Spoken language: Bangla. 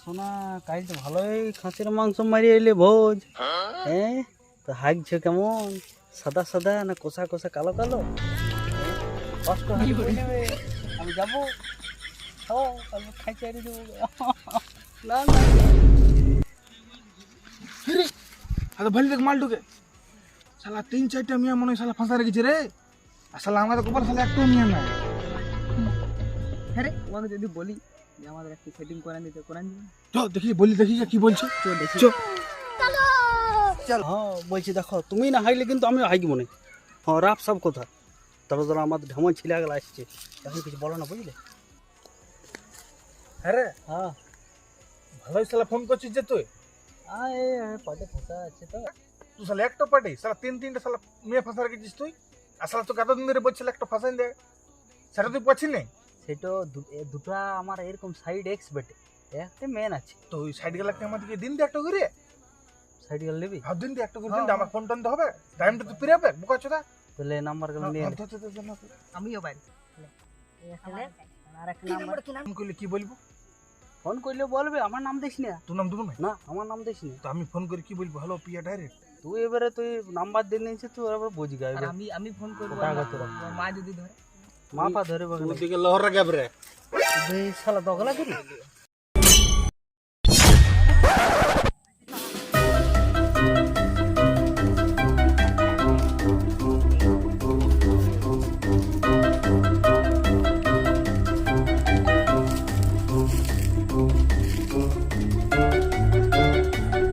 সোনা কাল তো ভালোই খাসির মাংস মারি এলে ভোজ। হ্যাঁ তো হাগছে কেমন, সাদা সাদা না কষা কষা কালো কালো? কষ্ট হয়ে নেবে, আমি যাবো তারপর খাই চারি দেবো। না না আরে ভাই দেখ মালটুকে শালা 3-4টা মিয়া মনে হয় শালা ফাঁসা রেখেছে রে। আর শালা আমাদের কপাল শালা একটু মিয়া নাই। হ্যাঁ রে, তোমাকে যদি বলি যে আমাদের একটু সেটিং করে দিতে করান দিবে। চল দেখি বলি দেখি কি বলছে। তো দেখি চল চল। হ্যাঁ বলছি দেখো, তুমি না হাইলে কিন্তু আমি হাইকি মনে। হ্যাঁ রাপ সব কথা। তারপর ধরো আমাদের ঢেমন ছিলা গেলা আসছে, এখন কিছু বলো না বুঝলে? হ্যাঁ রে, হ্যাঁ ভালোই শালা ফোন করছিস যে তুই। পাটে ফাঁসা আছে তো। তুই শালা একটা পার্টি শালা 3-3টা শালা মেয়ে ফাঁসা রেখেছিস তুই। আর শালা তোকে এতদিন ধরে বলছিল একটা ফাঁসাই দে, সেটা তুই পাচ্ছিস না। সেটা দুটা আমার এরকম সাইড এক্স বেটে, একটা মেন আছে। তো ওই সাইড গেলাকে আমাদেরকে দিন দে একটা করে। সাইড গেল নিবি? ভাব দিন দে একটা করে দিন দে, আমার ফোন টোন তো হবে, টাইমটা তো পেরাবে বোকা চোদা। তাহলে নাম্বার গেল নিয়ে নে। আমিও বাইরে আর একটা নাম্বার ফোন করলে কি বলবো? ফোন করলে বলবে আমার নাম দিস না। তোর নাম দেবো না? না আমার নাম দিস না। তো আমি ফোন করে কি বলবো? হ্যালো পিয়া ডাইরেক্ট। তুই এবারে তুই নাম্বার দিয়ে নিয়েছিস, তুই এবার বুঝি আর গাইবে। আমি ফোন করবো, ওটা আগে তোরা। আমার মা যদি ধরে। মা পা ধরে বাগলে দিকে লহরা গাবরে। শালা দগলা করি।